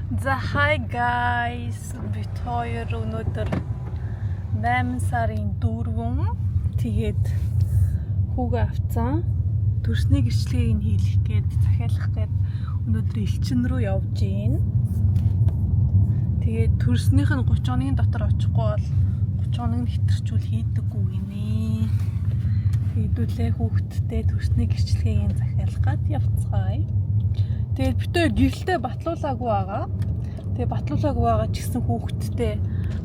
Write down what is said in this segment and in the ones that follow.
За hi guys. Бид хоёр өнөөдөр 8 сарын 4 тэгээд хүүгээ авцсан. Төрсний гэрчлэгийг хийлгэх гээд захиалах гээд өнөөдөр Элчин рүү явж гин. Тэгээд төрснийх нь 30 хоногийн дотор очихгүй бол 30 хоног хэтэрчүүл хийдэггүй гинэ. Хэдүүлээ хүүхдтэй төрсний гэрчлэгийг захиалах гээд явцгаая. Тэгээд бид хоёр гэрэлтэй батлуулаагүй байгаа. Тэгээ батлуулаагүй байгаа ч гэсэн хүүхдтэй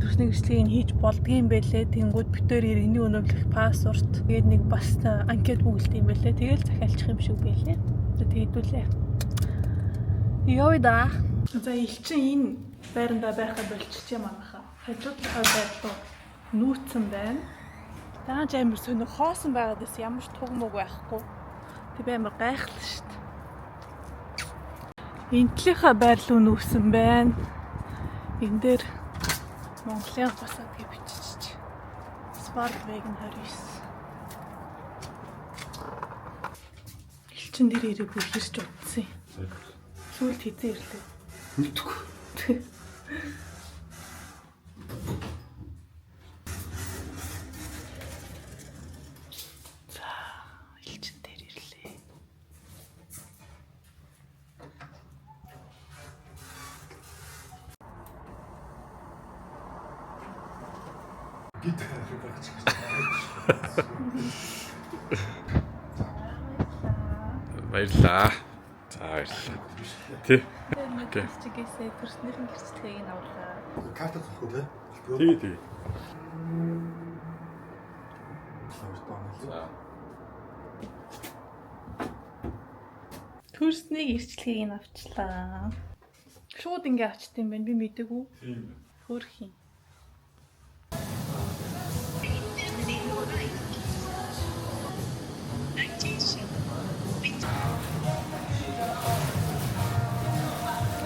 төрсний гэрчлэгийг хийж болдгийм байлээ. Тэнгүүд бид хоёр иргэний өнөмлөх пассворт тэгээд нэг бас анкет бүгэлт юм байлээ. Тэгэл захиалчих юм шиг байлээ. Тэгээд хэдүүлээ. Йой да. За Элчин энэ байранда байхад болчихжээ манайхаа. Хажууд талаа байрлал нүүцэн байна. Тааж амир сонир хоосон байгаад бас ямар ч туг мөг байхгүй. Тэг амар гайхалтай шүү дээ. Энтлийнхаа байрлал нүүсэн байна. Энэ дээр Монголын басаад гэж бичиж. Спортвеген 29. Элчин дээр ирээ бүр хэрч утсан юм. Сүүлд хизээ ирлээ. Мэдгүй. За, Элчин дээр ирлээ. Баярлаа. За баярлаа. Тий. Окей. Чигээсээ төрснийхэн гэрчлэгийг нь авлаа. Карта зохио тий. Тий. Төрсний гэрчлэгийг нь авчлаа. Шууд ингэ авчт юм байна. Би мэдээгүй. Тийм. Хөөх юм.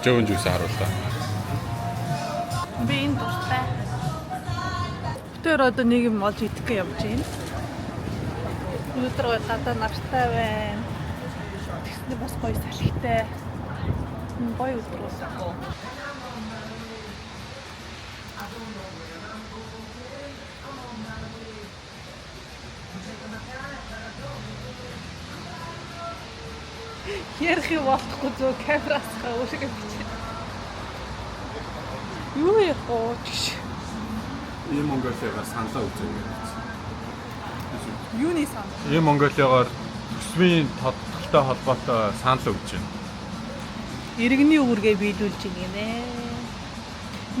Жовн жуус харууллаа. Би энэ дуртай. Тэр одоо нэг юм олж идэх гэж явж байна. Өнөөдөр гадаа нартай байна. Тэгснэ бас гоё салхитай. Гоё өдөр болсон. Ярих юм болохгүй зөв камерасаа өөрийгөө бичээ. Юу яах вэ? Ийм Монголиагаар саналаа үзэн гэж. Юуны сан? Ийм Монголиагаар төсвийн тодтолтой холбоотой санал өгч байна. Иргэний үүргээ биелүүлж гинэ.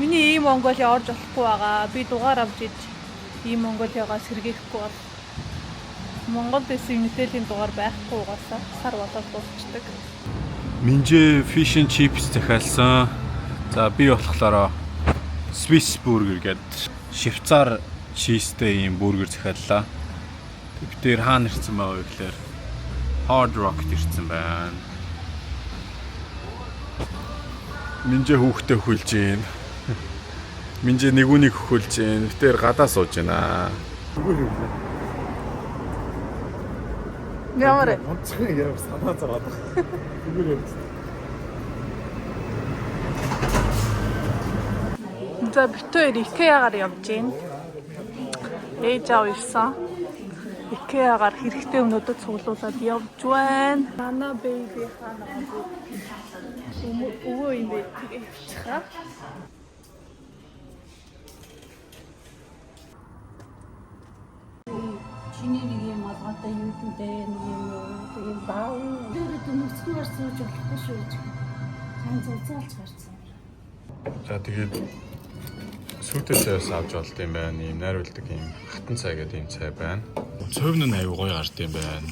Миний ийм Монголиа орж болохгүй байгаа. Би дугаар авч иж ийм Монголиагаа сэргээхгүй бол Монгол дэсийн мэдээллийн дугаар байхгүй угаасаа сар болоод дуусчдаг. Минжээ fish and chips захиалсан. За би болохоор Swiss burger гэдэг Швейцар чизтэй ийм бургер захиаллаа. Бид дээр хаана ирсэн байгаа вэ гэхээр Hard Rock ирсэн байна. Минжээ хүүхдээ хөлж гин. Минжээ нэгүнийг хөлж гин. Бид дээр гадаа сууж байна. Ямар онцгой яар санаа зовоод. Зүгээр юм. За бид хоёр IKEA-гаар явж гин. Ээж аав ирсэн. IKEA-гаар хэрэгтэй өмнөдөд цуглуулад явж байна. Нана бэйби ханаа. Өвөө юм бэ? Чихаа. Чиний нэг юм алгаатай юу гэдэг нэг юм тэгээд баав дөрөв нөхцөлөөр сууж болохгүй шүү гэж. Сайн зузаалж гарсан. За тэгээд сүйтэсээс авч болд юм байна. Ийм найруулдаг ийм хатан цай гэдэг ийм цай байна. Цовн нь аюу гоё гард юм байна.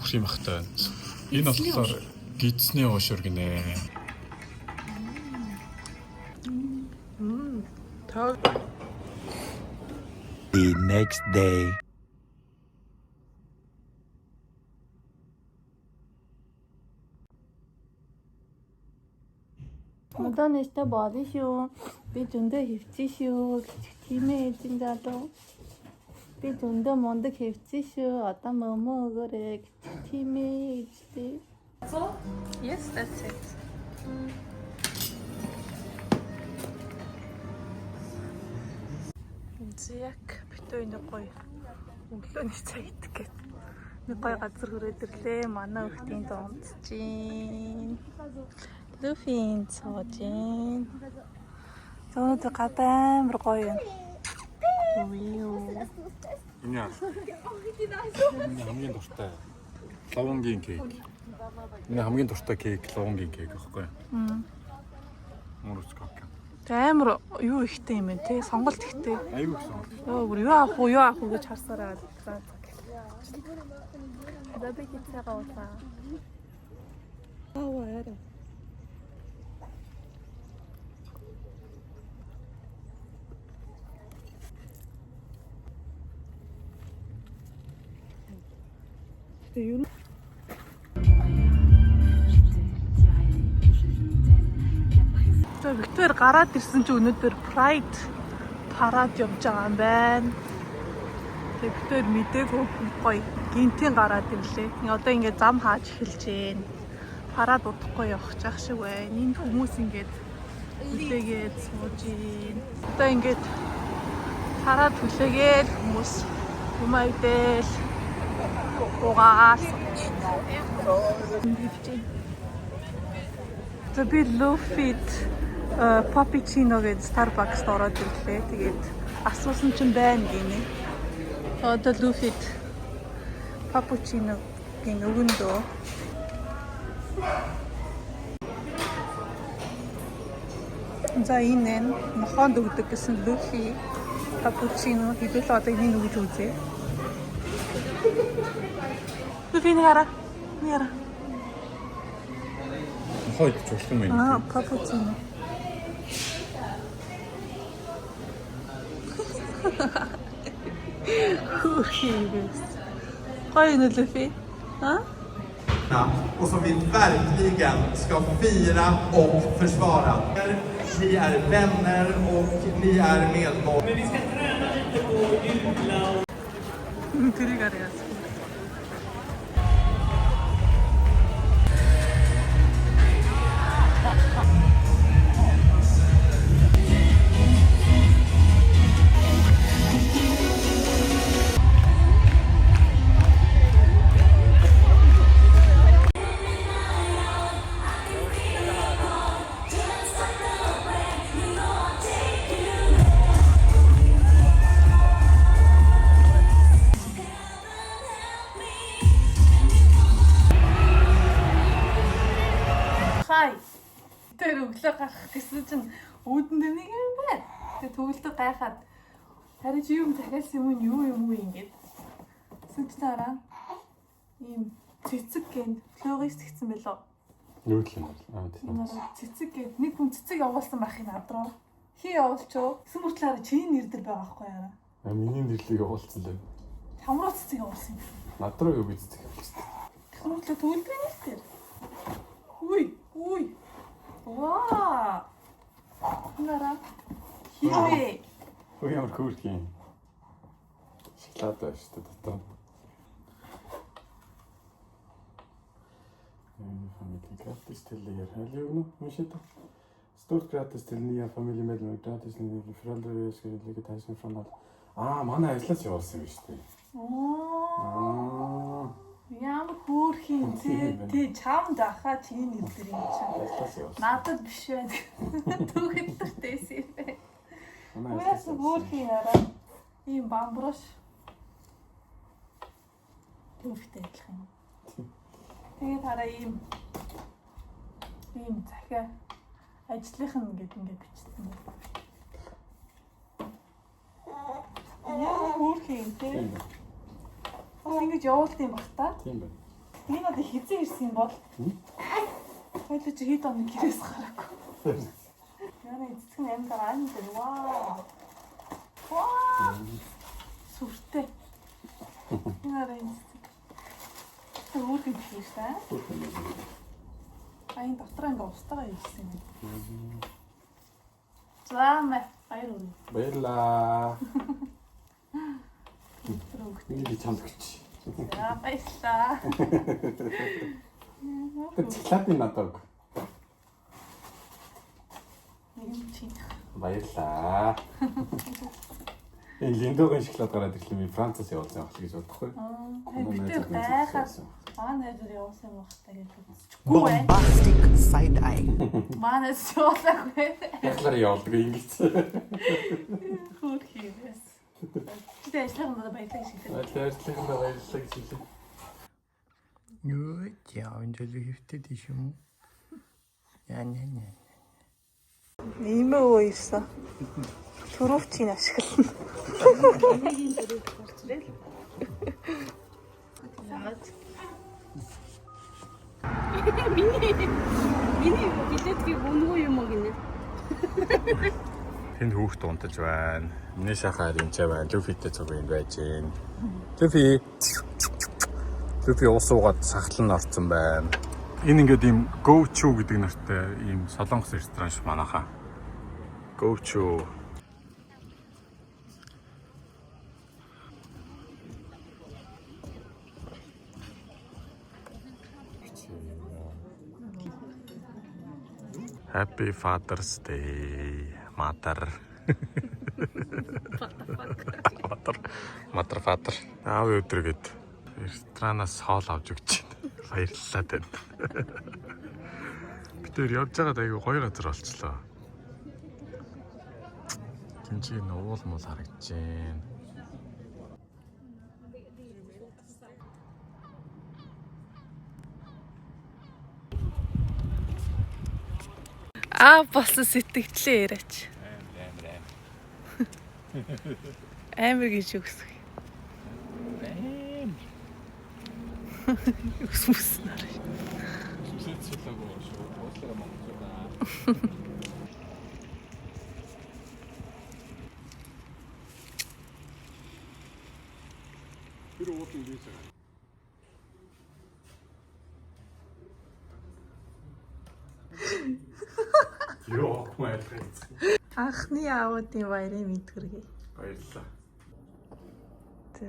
Үхэх юм ахтай. Энэ болохоор гидсний уушур гинэ. The next day. Одоо нэстэ боли шүү. Би зөндөө хөвцөн шүү. Тийм ээ эзэн залуу. Би зөндөө мундаг хөвцөн шүү. Одоо мөмөө өгөөрэй. Тийм ээ эзэн. Yes, that's it. Яг битүү нэг гоё өглөөний цаг идэх гээд нэг гоё газар хүрээд ирлээ. Манай хүүхдийн донд чинь Люфийн цоожин. Зөөд гадаа амар гоё юм. Яа. Хамгийн дуртай лавонгийн кейк. Энэ хамгийн дуртай кейк лавонгийн кейк байхгүй юу? Мөрөцгөө. Амар юу ихтэй юм бэ те? Сонголт ихтэй. Аюу гэсэн. Бүр юу авах уу гэж харсараа. Дэбэ хитсагаа уусаа. Аваа. Юу? Виктор гараад ирсэн чи өнөөдөр Pride парад явж байгаа юм байна. Виктор мдээгүй гоё гинтийн гараад ирлээ. Одоо ингээд зам хааж эхэлж байна. Парад удахгүй явах чах шиг байна. Энд хүмүүс ингээд хүлээгээд сууж байна. Одоо ингээд парад хүлээгээл хүмүүс юмайдэл угаал. Би Luffy-д Cappuccino гэж Starbucks-д ороод ирлээ. Тэгээд асуусан чинь байна гинэ. Одоо Luffy-д Cappuccino-гийн өгөндөө. За энэ нохоонд өгдөг гэсэн Luffy Cappuccino хэдүүлээ одоо энийг өгж үзье. Luffy нэраа. Хойд ч болох юм байна. Cappuccino. Гоё nu Luffy. Och som vi verkligen ska fira och försvara. Ni är vänner och ni är medborgare. Men vi ska träna lite på jula. Тэр өглөө гарах гэсэн чинь үүдэн дээр нэг юм байна. Тэгээ төгөлдөг гайхаад харин чи юм захиалсан юм уу ингээд. Сүнтээрээ ийм цэцэг гэнэ флорист гэсэн байлоо. Юу гэх юм бэ? Тийм. Цэцэг гэнэ нэг хүн цэцэг явуулсан байхын над руу. Хий явуулчоо. Эсэм мөртлөөр чиний нэр дээр байгаа байхгүй яа. Миний нэрлийг явуулсан лээ. Хамруу цэцэг явуулсан юм. Над руу юу би цэцэг явуулсан. Эсэм мөртлөө төгөлдрийн нэр дээр. Үй. Ваа! Нара. Хивээ. Ой ямар хөөрх юм. Шоколад байна шүү дээ дотор. Familjen gratis till er. Eller hur? Hur ser det? Stort grattis till nya familjemedlemmar. Grattis till nya föräldrar. Jag ska lägga tajsen från allt. Манай ажиллаж явуулсан юм шүү дээ. Ямар хөөрх юм тий чамд ахаа чинь нэр дээр юм чинь. Надад биш байх. Түүхэдтэйс юм бэ. Яас хөөрх юм арай. Ийм бамброш. Түүхтэй адилхан юм. Тэгээд хараа ийм захиа ажлынхан ингээд бичсэн. Яа хөөрх юм тий. Ингэж явуулт юм баг та. Тийм байна. Энэ надад хизээ ирсэн бол. Хойлоо чи хэд оног гэрээс гараагүй. Яна эцэг нь амьд байгаа юм дээр. Вау. Сүртэй. Яна энэ. Өөр юм биш үү? Айн дотроо ингээ устгаа ирсэн юм. Заа Баярлаа. Миний чамд гэж. За баярлаа. Цэцлатын надад. Юм чи. Баярлаа. Энэ лингогийн шоколад гараад ирлээ би Францаас явуулсан байх гэж бодохгүй. Бид гайхаад найзууд явуулсан юм байна гэж үзчихгүй бай. Bombastic side eye. Манайс явуулаагүй. Яглаар явуулдаг ингэж. Хөр хийвээс. Тэ ажиллахад баялаг шилээ. Ажиллахад баярлалаа гэж хэлээ. Юу яа энэ л хөвтөд иш юм. Яа. Нэмээ ууйсан. Төрөвчийн ашиглана. Энийг дөрөв гарчрэл. Миний билетгийг өнгөө юм уу гинэ. Тэнд хүүхд унтаж байна. Миний шахаар юмчаа байна. Люфитэй цуг юм байж гэн. Люфи уусуугаад сахлан орцсон байна. Энэ ингээд ийм Go Chu гэдэг нэртэй ийм солонгос ресторан ш манайхаа. Go Chu. Happy Father's Day, Mother. Mother. Аав өдрөгэд ресторанаас хоол авч өгч байна. Баярлалаа танд. Бид тэр явж байгаад айгүй гоё газар болчлоо. Тинчиг уул муу харагдаж байна. Болсон сэтгэлээ яриач. Амар гэж үгсэх. Үсмэс нараа. Тэр уулын дээс байгаа. Йоо, маяг. Анхны аавуудын баярын мэд хүргэе. Баярлалаа. За.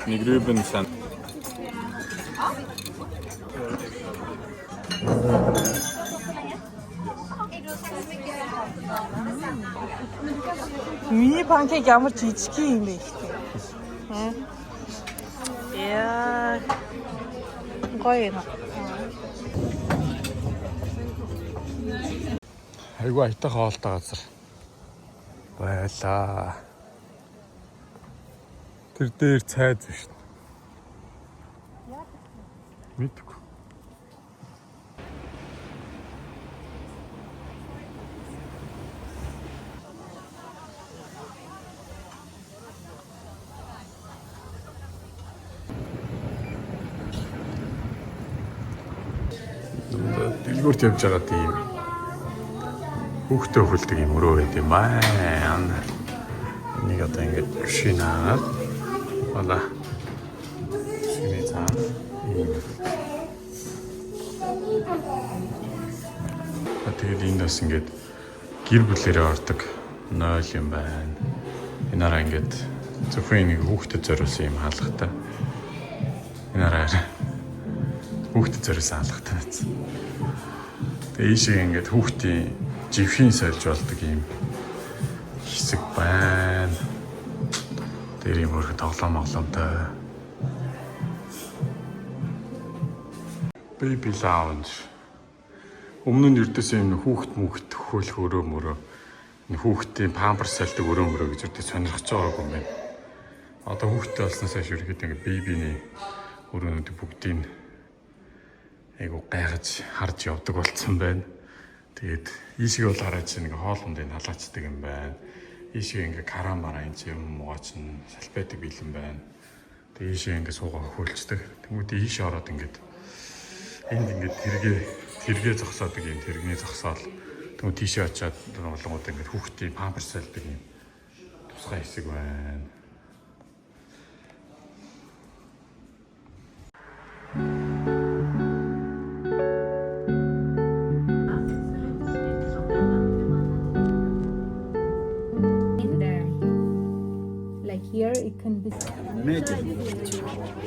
Мигрюбен сан. Миний панкейк ямар жижиг юм бэ ихтэй. Яа. Гоё юм. Айгу айтаа хоолтой газар. Байлаа. Тэр дээр цайз биш. Мэдгүй. Дэлгүүрт явж байгаа тийм хүүхдээ хөлдөг юм өрөө байд юм аа. Энийг одоо ингэж шинаад вала. Шинэ цаа. Тэгээд энэ бас ингэж гэр бүлэрээ ордог 0 юм байна. Энаараа ингэж зөвхөн нэг хүүхдэд зориулсан юм хаалгатай. Энаараа хүүхдэд зориулсан хаалгатай байсан. Тэгээ ийшээ ингэж хүүхдийн живхийн сольж болдог юм хэсэг байна. Тэр юм өөр тоглоом моглоомтой. Baby lounge. Өмнө нь ердөөс юм хүүхд хөөх өрөө мөрөө хүүхдийн памперс сольдог өрөө мөрөө гэж үрдээ сонирхож байгаагүй юм байна. Одоо хүүхдтэй болсноос хойш ихэд ингэ бибиний өрөөнүүд бүгдийг айгу гайхаж харж явдаг болцсон байна. Тэгээд ийшээ бол хараад чинь ингээ хоолундыг халаачдаг юм байна. Ийшээ ингээ карамара энэ юм муугач нь салфетик бэлэн байна. Тэгээд ийшээ ингээ суугаа хөлцдөг. Тэнгүүд ийшээ ороод ингээд энд ингээд тэргээ зогсоодог юм тэрэгний зогсоол. Тэгвэл тийшээ очиад болгоод ингээд хүүхдийн памперс сольдог юм тусгай хэсэг байна. in this. Magic.